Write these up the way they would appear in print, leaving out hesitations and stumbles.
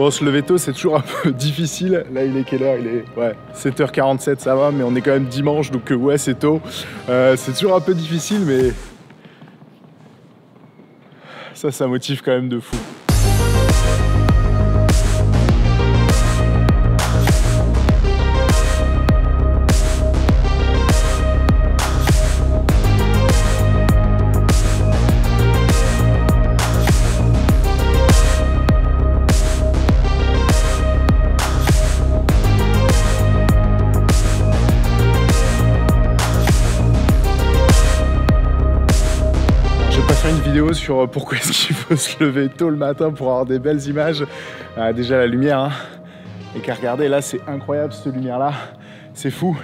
Bon, se lever tôt, c'est toujours un peu difficile. Là, il est quelle heure? Il est 7h47, ça va, mais on est quand même dimanche, donc ouais, c'est tôt. C'est toujours un peu difficile, mais ça motive quand même de fou. Sur pourquoi est-ce qu'il faut se lever tôt le matin pour avoir des belles images. Déjà la lumière, hein. Et qu'à regarder, là c'est incroyable cette lumière là, c'est fou.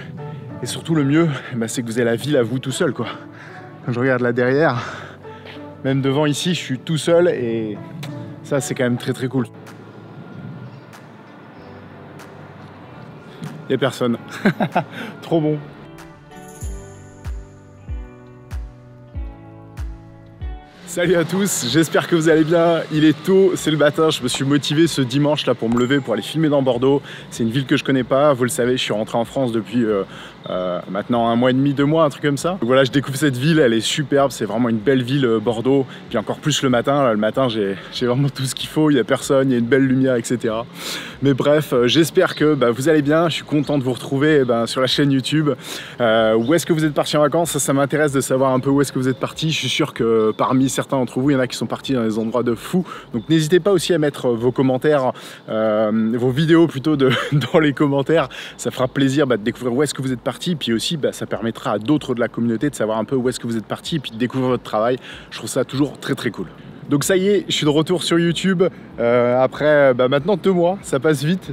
Et surtout le mieux, c'est que vous avez la ville à vous tout seul quoi. Quand je regarde là derrière, même devant ici, je suis tout seul et ça c'est quand même très cool. Il n'y a personne. Trop bon. Salut à tous, j'espère que vous allez bien. Il est tôt, c'est le matin, je me suis motivé ce dimanche là pour me lever pour aller filmer dans Bordeaux. C'est une ville que je connais pas, vous le savez, je suis rentré en France depuis maintenant 1 mois et demi, 2 mois, un truc comme ça. Donc voilà, je découvre cette ville, elle est superbe, c'est vraiment une belle ville Bordeaux. Puis encore plus le matin, là, le matin j'ai vraiment tout ce qu'il faut, il n'y a personne, il y a une belle lumière, etc. Mais bref, j'espère que vous allez bien, je suis content de vous retrouver sur la chaîne YouTube. Où est-ce que vous êtes partis en vacances? Ça m'intéresse de savoir un peu où est-ce que vous êtes partis. Je suis sûr que parmi certains d'entre vous, il y en a qui sont partis dans des endroits de fou. Donc n'hésitez pas aussi à mettre vos commentaires, vos vidéos plutôt dans les commentaires. Ça fera plaisir de découvrir où est-ce que vous êtes partis. Puis aussi, ça permettra à d'autres de la communauté de savoir un peu où est-ce que vous êtes partis et puis de découvrir votre travail. Je trouve ça toujours très cool. Donc ça y est, je suis de retour sur YouTube après maintenant 2 mois, ça passe vite,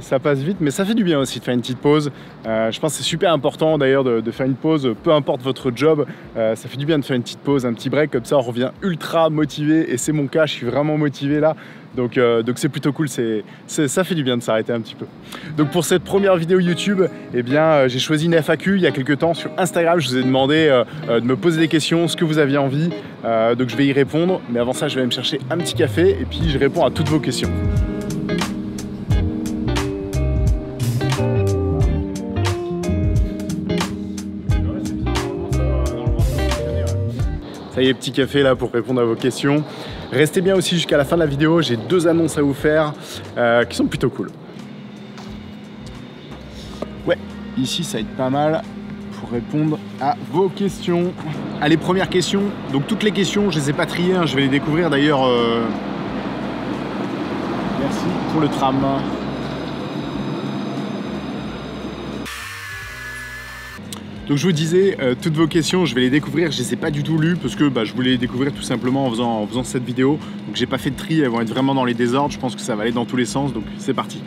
mais ça fait du bien aussi de faire une petite pause. Je pense que c'est super important d'ailleurs de faire une pause, peu importe votre job, ça fait du bien de faire une petite pause, un petit break, comme ça on revient ultra motivé et c'est mon cas, je suis vraiment motivé là. Donc c'est plutôt cool, ça fait du bien de s'arrêter un petit peu. Donc pour cette première vidéo YouTube, j'ai choisi une FAQ il y a quelques temps sur Instagram. Je vous ai demandé de me poser des questions, ce que vous aviez envie. Donc je vais y répondre, mais avant ça je vais aller me chercher un petit café et puis je réponds à toutes vos questions. Ça y est, petit café là pour répondre à vos questions. Restez bien aussi jusqu'à la fin de la vidéo, j'ai 2 annonces à vous faire qui sont plutôt cool. Ouais, ici ça va être pas mal pour répondre à vos questions. Allez, première question. Donc toutes les questions, je les ai pas triées, hein, je vais les découvrir d'ailleurs. Merci pour le tram. Donc je vous disais, toutes vos questions, je vais les découvrir. Je les ai pas du tout lues parce que je voulais les découvrir tout simplement en faisant cette vidéo. Donc j'ai pas fait de tri, elles vont être vraiment dans les désordres. Je pense que ça va aller dans tous les sens, donc c'est parti.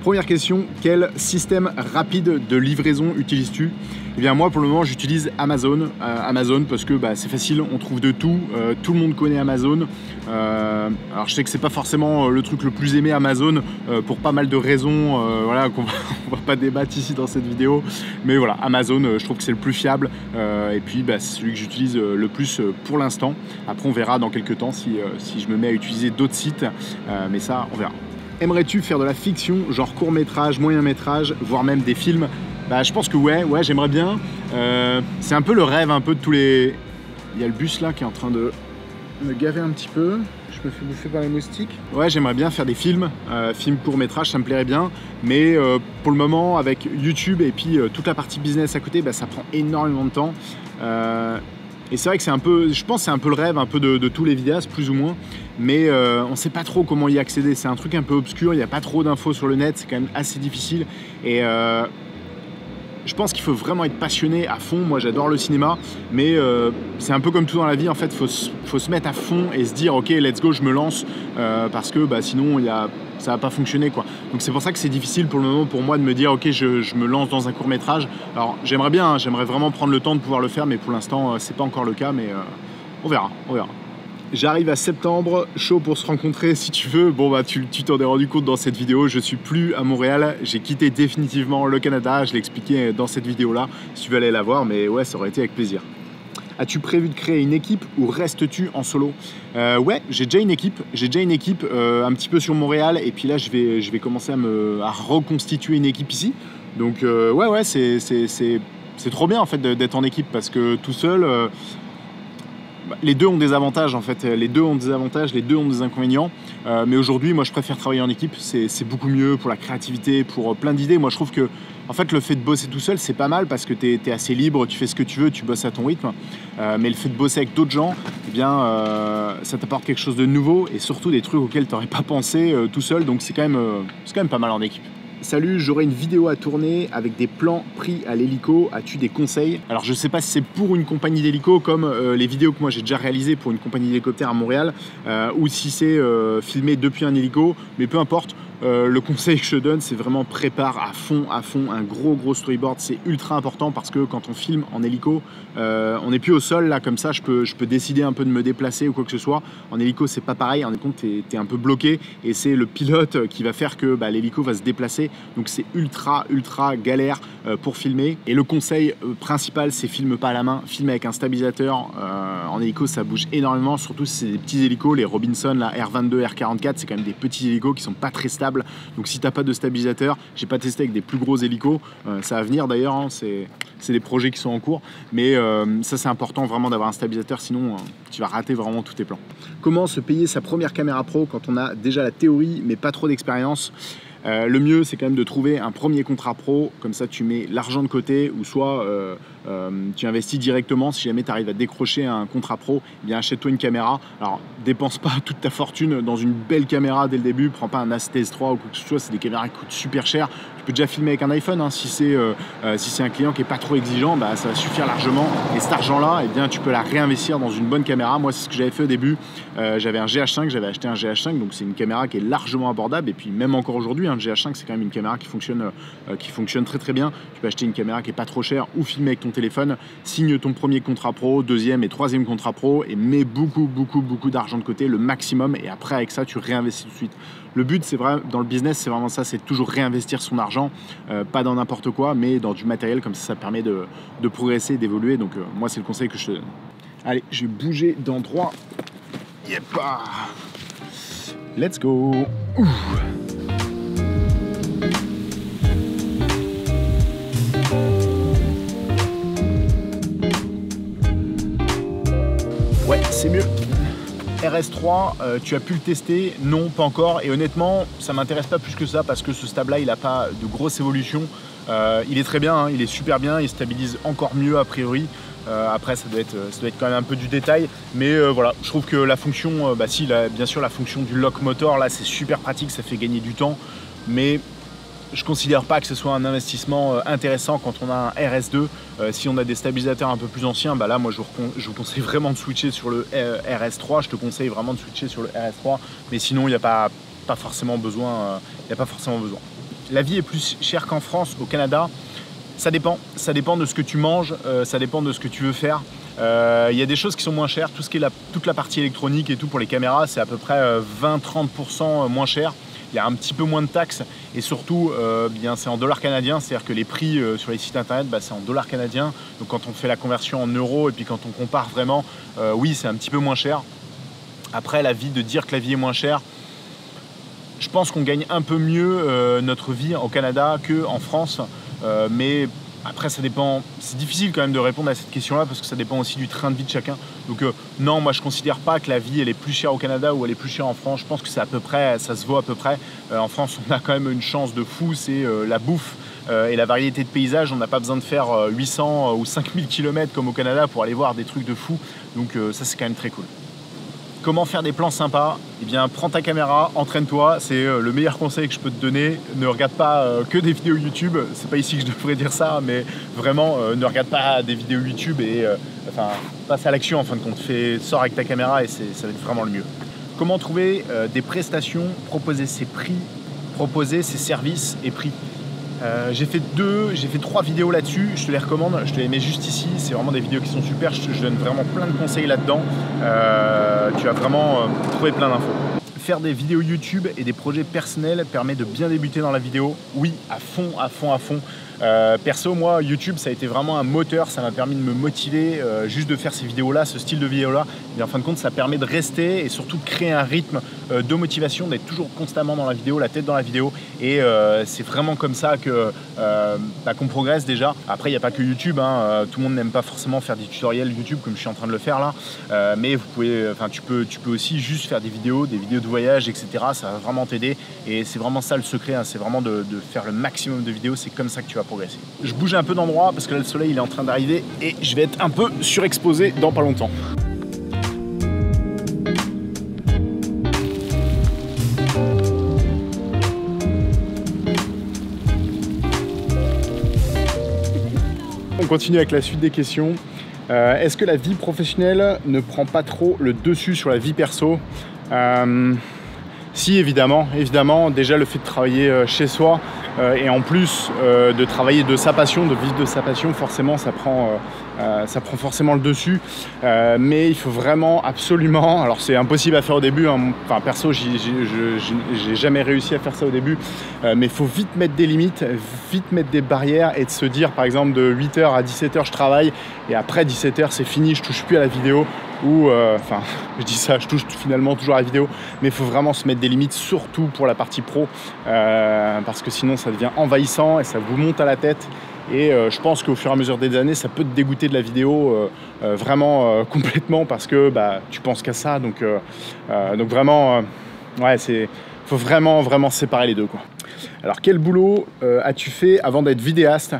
Première question, quel système rapide de livraison utilises-tu? Eh bien moi pour le moment j'utilise Amazon. Amazon parce que c'est facile, on trouve de tout. Tout le monde connaît Amazon. Alors je sais que c'est pas forcément le truc le plus aimé Amazon pour pas mal de raisons voilà, qu'on va pas débattre ici dans cette vidéo. Mais voilà, Amazon je trouve que c'est le plus fiable et puis c'est celui que j'utilise le plus pour l'instant. Après on verra dans quelques temps si je me mets à utiliser d'autres sites, mais ça on verra. Aimerais-tu faire de la fiction, genre court-métrage, moyen-métrage, voire même des films? Je pense que ouais, j'aimerais bien. C'est un peu le rêve un peu de tous les... Il y a le bus là qui est en train de me gaver un petit peu. Je me fais bouffer par les moustiques. Ouais, j'aimerais bien faire des films, films court-métrage, ça me plairait bien. Mais pour le moment, avec YouTube et puis toute la partie business à côté, ça prend énormément de temps. Et c'est vrai que c'est un peu, je pense que c'est un peu le rêve un peu de tous les vidéastes, plus ou moins. Mais on ne sait pas trop comment y accéder. C'est un truc un peu obscur, il n'y a pas trop d'infos sur le net, c'est quand même assez difficile. Et je pense qu'il faut vraiment être passionné à fond. Moi j'adore le cinéma, mais c'est un peu comme tout dans la vie en fait, faut se mettre à fond et se dire ok let's go, je me lance parce que sinon ça va pas fonctionner quoi. Donc c'est pour ça que c'est difficile pour le moment pour moi de me dire ok je me lance dans un court-métrage. Alors j'aimerais bien, hein, j'aimerais vraiment prendre le temps de pouvoir le faire, mais pour l'instant c'est pas encore le cas, mais on verra. J'arrive à septembre, chaud pour se rencontrer si tu veux. Bon tu t'en es rendu compte dans cette vidéo, je suis plus à Montréal, j'ai quitté définitivement le Canada, je l'ai expliqué dans cette vidéo là, si tu veux aller la voir, mais ouais ça aurait été avec plaisir. As-tu prévu de créer une équipe ou restes-tu en solo? Ouais, j'ai déjà une équipe. Un petit peu sur Montréal. Et puis là, je vais commencer à reconstituer une équipe ici. Donc ouais, c'est trop bien en fait d'être en équipe parce que tout seul, les deux ont des avantages en fait. Les deux ont des avantages, les deux ont des inconvénients. Mais aujourd'hui, moi, je préfère travailler en équipe. C'est beaucoup mieux pour la créativité, pour plein d'idées. Moi, je trouve que en fait, le fait de bosser tout seul, c'est pas mal parce que tu es assez libre, tu fais ce que tu veux, tu bosses à ton rythme. Mais le fait de bosser avec d'autres gens, eh bien, ça t'apporte quelque chose de nouveau et surtout des trucs auxquels tu n'aurais pas pensé tout seul. Donc c'est quand même pas mal en équipe. Salut, j'aurais une vidéo à tourner avec des plans pris à l'hélico. As-tu des conseils? Alors je sais pas si c'est pour une compagnie d'hélico comme les vidéos que moi j'ai déjà réalisées pour une compagnie d'hélicoptère à Montréal ou si c'est filmé depuis un hélico, mais peu importe. Le conseil que je te donne, c'est vraiment prépare à fond un gros storyboard. C'est ultra important parce que quand on filme en hélico, on n'est plus au sol là comme ça. Je peux décider un peu de me déplacer ou quoi que ce soit. En hélico, c'est pas pareil. En compte, t'es un peu bloqué et c'est le pilote qui va faire que l'hélico va se déplacer. Donc c'est ultra galère pour filmer. Et le conseil principal, c'est filme pas à la main, filme avec un stabilisateur. En hélico, ça bouge énormément, surtout si c'est des petits hélicos, les Robinson, la R22, R44, c'est quand même des petits hélicos qui sont pas très stables. Donc si t'as pas de stabilisateur, j'ai pas testé avec des plus gros hélicos, ça va venir d'ailleurs, hein, c'est des projets qui sont en cours, mais ça c'est important vraiment d'avoir un stabilisateur, sinon tu vas rater vraiment tous tes plans. Comment se payer sa première caméra pro quand on a déjà la théorie mais pas trop d'expérience? Le mieux, c'est quand même de trouver un premier contrat pro, comme ça tu mets l'argent de côté ou soit tu investis directement. Si jamais tu arrives à décrocher un contrat pro, eh bien achète-toi une caméra. Alors dépense pas toute ta fortune dans une belle caméra dès le début, prends pas un A7S3 ou quoi que ce soit, c'est des caméras qui coûtent super cher. Tu peux déjà filmer avec un iPhone, hein. Si c'est un client qui est pas trop exigeant, ça va suffire largement. Et cet argent-là, eh bien tu peux la réinvestir dans une bonne caméra. Moi, c'est ce que j'avais fait au début. J'avais un GH5, j'avais acheté un GH5, donc c'est une caméra qui est largement abordable. Et puis même encore aujourd'hui, un GH5, c'est quand même une caméra qui fonctionne très bien. Tu peux acheter une caméra qui est pas trop chère ou filmer avec ton téléphone. Signe ton premier contrat pro, deuxième et troisième contrat pro et mets beaucoup d'argent de côté, le maximum. Et après, avec ça, tu réinvestis tout de suite. Le but, c'est vrai, dans le business, c'est vraiment ça, c'est toujours réinvestir son argent, pas dans n'importe quoi, mais dans du matériel, comme ça permet de progresser, d'évoluer. Donc moi, c'est le conseil que je te donne. Allez, je vais bouger d'endroit. Yepa. Let's go. Ouh. Ouais, c'est mieux. RS3, tu as pu le tester? Non, pas encore. Et honnêtement, ça m'intéresse pas plus que ça parce que ce stab-là, il n'a pas de grosse évolution. Il est très bien, hein, il est super bien, il stabilise encore mieux a priori. Après, ça doit être quand même un peu du détail. Mais voilà, je trouve que la fonction, bien sûr, la fonction du lock motor, là, c'est super pratique, ça fait gagner du temps. Mais je ne considère pas que ce soit un investissement intéressant quand on a un RS2. Si on a des stabilisateurs un peu plus anciens, là moi je vous conseille vraiment de switcher sur le RS3. Je te conseille vraiment de switcher sur le RS3. Mais sinon, il n'y a pas forcément besoin. La vie est plus chère qu'en France, au Canada. Ça dépend de ce que tu manges, ça dépend de ce que tu veux faire. Il y a des choses qui sont moins chères. Toute la partie électronique et tout pour les caméras, c'est à peu près 20-30% moins cher. Il y a un petit peu moins de taxes et surtout c'est en dollars canadiens, c'est-à-dire que les prix sur les sites internet, c'est en dollars canadiens. Donc quand on fait la conversion en euros et puis quand on compare vraiment, oui, c'est un petit peu moins cher. Après, de dire que la vie est moins chère, je pense qu'on gagne un peu mieux notre vie au Canada qu'en France, mais après ça dépend, c'est difficile quand même de répondre à cette question-là parce que ça dépend aussi du train de vie de chacun. Donc non, moi je considère pas que la vie elle est plus chère au Canada ou elle est plus chère en France. Je pense que c'est à peu près, ça se vaut à peu près. En France, on a quand même une chance de fou, c'est la bouffe et la variété de paysages. On n'a pas besoin de faire 800 ou 5000 km comme au Canada pour aller voir des trucs de fou. Donc ça c'est quand même très cool. Comment faire des plans sympas? Eh bien, prends ta caméra, entraîne-toi, c'est le meilleur conseil que je peux te donner. Ne regarde pas que des vidéos YouTube, c'est pas ici que je devrais dire ça, mais vraiment, ne regarde pas des vidéos YouTube et passe à l'action en fin de compte. Sors avec ta caméra et ça va être vraiment le mieux. Comment trouver des prestations, proposer ses prix, proposer ses services et prix? J'ai fait 3 vidéos là-dessus, je te les recommande, je te les mets juste ici, c'est vraiment des vidéos qui sont super, je donne vraiment plein de conseils là-dedans, tu vas vraiment trouver plein d'infos. faire des vidéos YouTube et des projets personnels permet de bien débuter dans la vidéo. Oui, à fond, à fond, à fond. Perso, moi, YouTube, ça a été vraiment un moteur, ça m'a permis de me motiver, juste de faire ces vidéos-là, ce style de vidéo-là. Et en fin de compte, ça permet de rester et surtout de créer un rythme de motivation, d'être toujours constamment dans la vidéo, la tête dans la vidéo. Et c'est vraiment comme ça que qu'on progresse déjà. Après, il n'y a pas que YouTube, hein. Tout le monde n'aime pas forcément faire des tutoriels YouTube comme je suis en train de le faire là. Mais vous pouvez, tu peux aussi juste faire des vidéos de voyage, etc. Ça va vraiment t'aider. Et c'est vraiment ça le secret, hein. C'est vraiment de faire le maximum de vidéos. C'est comme ça que tu vas progresser. Je bouge un peu d'endroit parce que là le soleil il est en train d'arriver et je vais être un peu surexposé dans pas longtemps. On continue avec la suite des questions. Est-ce que la vie professionnelle ne prend pas trop le dessus sur la vie perso? Si, évidemment. Déjà le fait de travailler chez soi et en plus de travailler de sa passion, de vivre de sa passion, forcément ça prend forcément le dessus. Mais il faut vraiment absolument, alors c'est impossible à faire au début, hein. Enfin perso j'ai jamais réussi à faire ça au début, mais il faut vite mettre des limites, vite mettre des barrières et de se dire par exemple de 8h à 17h je travaille et après 17h c'est fini, je touche plus à la vidéo. Ou enfin je dis ça, je touche finalement toujours à la vidéo, mais il faut vraiment se mettre des limites, surtout pour la partie pro, parce que sinon ça devient envahissant et ça vous monte à la tête. Et je pense qu'au fur et à mesure des années, ça peut te dégoûter de la vidéo vraiment complètement parce que tu penses qu'à ça. Donc vraiment, ouais, faut vraiment séparer les deux, quoi. Alors quel boulot as-tu fait avant d'être vidéaste?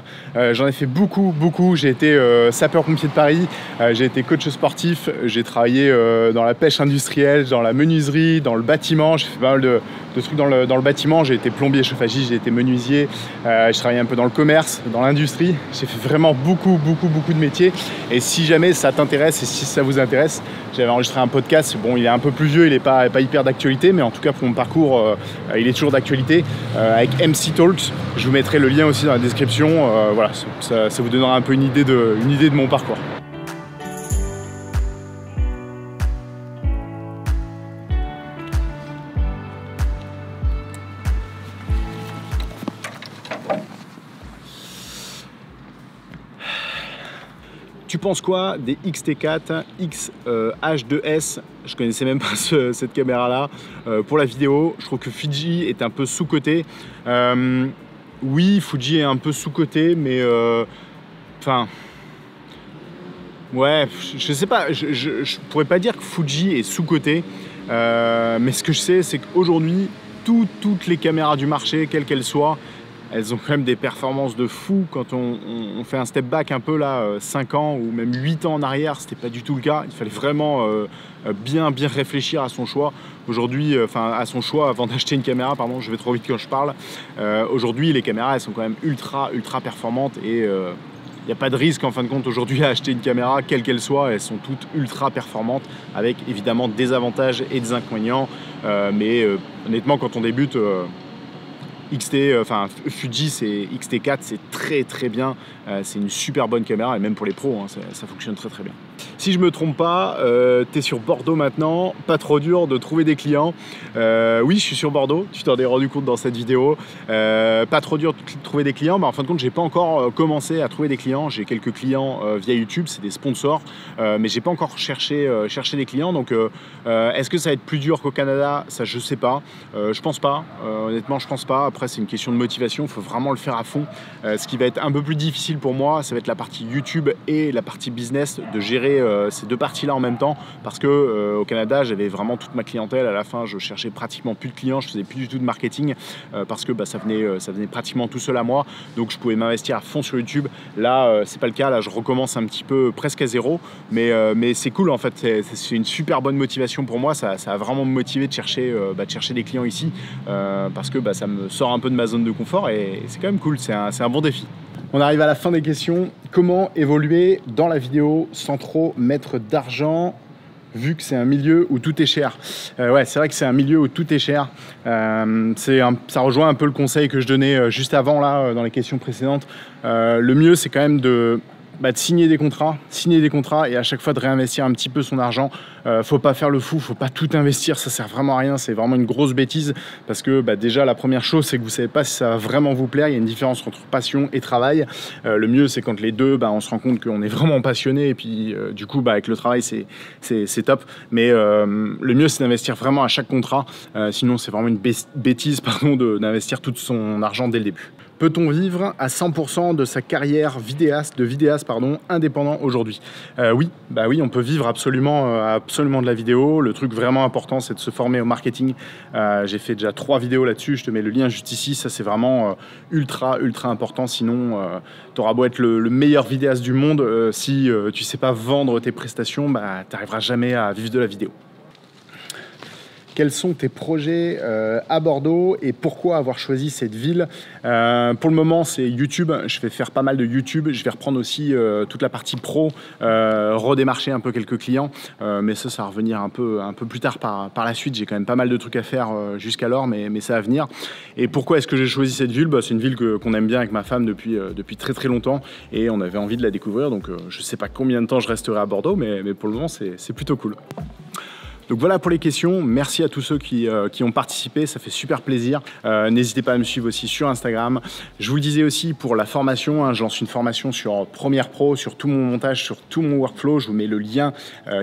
J'en ai fait beaucoup. J'ai été sapeur-pompier de Paris, j'ai été coach sportif, j'ai travaillé dans la pêche industrielle, dans la menuiserie, dans le bâtiment. J'ai fait pas mal de trucs dans le bâtiment. J'ai été plombier chauffagiste, j'ai été menuisier, j'ai travaillé un peu dans le commerce, dans l'industrie. J'ai fait vraiment beaucoup de métiers. Et si jamais ça t'intéresse et si ça vous intéresse, j'avais enregistré un podcast. Bon, il est un peu plus vieux, il n'est pas hyper d'actualité, mais en tout cas pour mon parcours, il est toujours d'actualité. Avec MC Talks, je vous mettrai le lien aussi dans la description. Voilà, ça vous donnera un peu une idée de mon parcours. Tu penses quoi des X-T4, H2S? Je connaissais même pas cette caméra-là pour la vidéo. Je trouve que Fuji est un peu sous-coté. Oui, Fuji est un peu sous-coté, mais enfin, ouais, je sais pas. Je pourrais pas dire que Fuji est sous-coté, mais ce que je sais, c'est qu'aujourd'hui, toutes les caméras du marché, quelles qu'elles soient, elles ont quand même des performances de fou. Quand on fait un step back un peu là, 5 ans ou même 8 ans en arrière, c'était pas du tout le cas. Il fallait vraiment bien réfléchir à son choix. Aujourd'hui, à son choix avant d'acheter une caméra, pardon, je vais trop vite quand je parle. Aujourd'hui, les caméras, elles sont quand même ultra performantes et il n'y a pas de risque en fin de compte aujourd'hui à acheter une caméra, quelle qu'elle soit. Elles sont toutes ultra performantes avec évidemment des avantages et des inconvénients. Mais honnêtement, quand on débute, Fuji, c'est X-T4, c'est très bien. C'est une super bonne caméra et même pour les pros, hein, ça fonctionne très bien. Si je me trompe pas, tu es sur Bordeaux maintenant, pas trop dur de trouver des clients. Oui, je suis sur Bordeaux, tu t'en es rendu compte dans cette vidéo. Pas trop dur de trouver des clients, mais en fin de compte, j'ai pas encore commencé à trouver des clients. J'ai quelques clients via YouTube, c'est des sponsors, mais j'ai pas encore cherché des clients. Donc, est-ce que ça va être plus dur qu'au Canada? Ça, je sais pas. Je pense pas. Honnêtement, je pense pas. Après, c'est une question de motivation. Il faut vraiment le faire à fond. Ce qui va être un peu plus difficile pour moi, ça va être la partie YouTube et la partie business, de gérer ces deux parties-là en même temps, parce que au Canada, j'avais vraiment toute ma clientèle. À la fin, je cherchais pratiquement plus de clients, je faisais plus du tout de marketing parce que ça venait pratiquement tout seul à moi. Donc, je pouvais m'investir à fond sur YouTube. Là, c'est pas le cas. Là, je recommence un petit peu presque à zéro, mais c'est cool en fait. C'est une super bonne motivation pour moi. Ça a vraiment me motivé de chercher des clients ici parce que ça me sort un peu de ma zone de confort et c'est quand même cool. C'est un bon défi. On arrive à la fin des questions. Comment évoluer dans la vidéo sans trop mettre d'argent, vu que c'est un milieu où tout est cher? Ouais, c'est vrai que c'est un milieu où tout est cher. Ça rejoint un peu le conseil que je donnais juste avant, là, dans les questions précédentes. Le mieux, c'est quand même de signer des contrats et à chaque fois de réinvestir un petit peu son argent faut pas faire le fou, faut pas tout investir, ça sert vraiment à rien, c'est vraiment une grosse bêtise parce que déjà la première chose c'est que vous savez pas si ça va vraiment vous plaire, il y a une différence entre passion et travail. Le mieux c'est quand les deux, on se rend compte qu'on est vraiment passionné et puis du coup avec le travail c'est top, mais le mieux c'est d'investir vraiment à chaque contrat, sinon c'est vraiment une bêtise d'investir tout son argent dès le début. Peut-on vivre à 100% de sa carrière de vidéaste indépendant aujourd'hui? Oui, on peut vivre absolument de la vidéo. Le truc vraiment important, c'est de se former au marketing. J'ai fait déjà 3 vidéos là-dessus, je te mets le lien juste ici. Ça, c'est vraiment ultra important. Sinon, tu auras beau être le meilleur vidéaste du monde, si tu sais pas vendre tes prestations, tu n'arriveras jamais à vivre de la vidéo. Quels sont tes projets à Bordeaux et pourquoi avoir choisi cette ville? Pour le moment, c'est YouTube. Je vais faire pas mal de YouTube. Je vais reprendre aussi toute la partie pro, redémarcher un peu quelques clients. Mais ça va revenir un peu plus tard par la suite. J'ai quand même pas mal de trucs à faire jusqu'alors, mais ça va venir. Et pourquoi est-ce que j'ai choisi cette ville? C'est une ville qu'on aime bien avec ma femme depuis très longtemps et on avait envie de la découvrir. Donc je sais pas combien de temps je resterai à Bordeaux, mais pour le moment, c'est plutôt cool. Donc voilà pour les questions, merci à tous ceux qui ont participé, ça fait super plaisir. N'hésitez pas à me suivre aussi sur Instagram. Je vous le disais aussi pour la formation, je lance une formation sur Premiere Pro, sur tout mon montage, sur tout mon workflow. Je vous mets le lien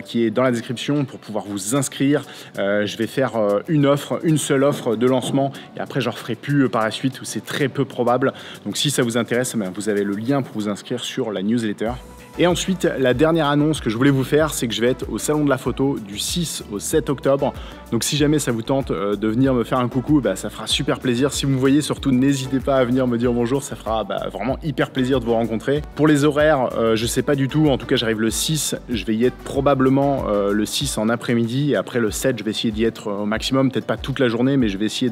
qui est dans la description pour pouvoir vous inscrire. Je vais faire une seule offre de lancement et après j'en referai plus par la suite où c'est très peu probable. Donc si ça vous intéresse, vous avez le lien pour vous inscrire sur la newsletter. Et ensuite, la dernière annonce que je voulais vous faire, c'est que je vais être au Salon de la Photo du 6 au 7 octobre. Donc si jamais ça vous tente de venir me faire un coucou, ça fera super plaisir. Si vous me voyez, surtout n'hésitez pas à venir me dire bonjour, ça fera vraiment hyper plaisir de vous rencontrer. Pour les horaires, je sais pas du tout, en tout cas j'arrive le 6, je vais y être probablement le 6 en après-midi et après le 7, je vais essayer d'y être au maximum, peut-être pas toute la journée, mais je vais essayer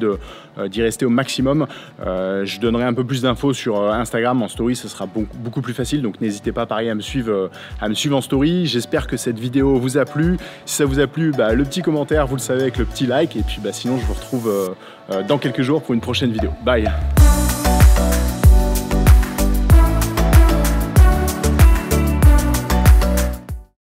d'y rester au maximum. Je donnerai un peu plus d'infos sur Instagram, en story, ça sera beaucoup plus facile, donc n'hésitez pas pareil à me suivre en story. J'espère que cette vidéo vous a plu. Si ça vous a plu, le petit commentaire, vous le savez, avec le petit like. Et puis sinon, je vous retrouve dans quelques jours pour une prochaine vidéo. Bye!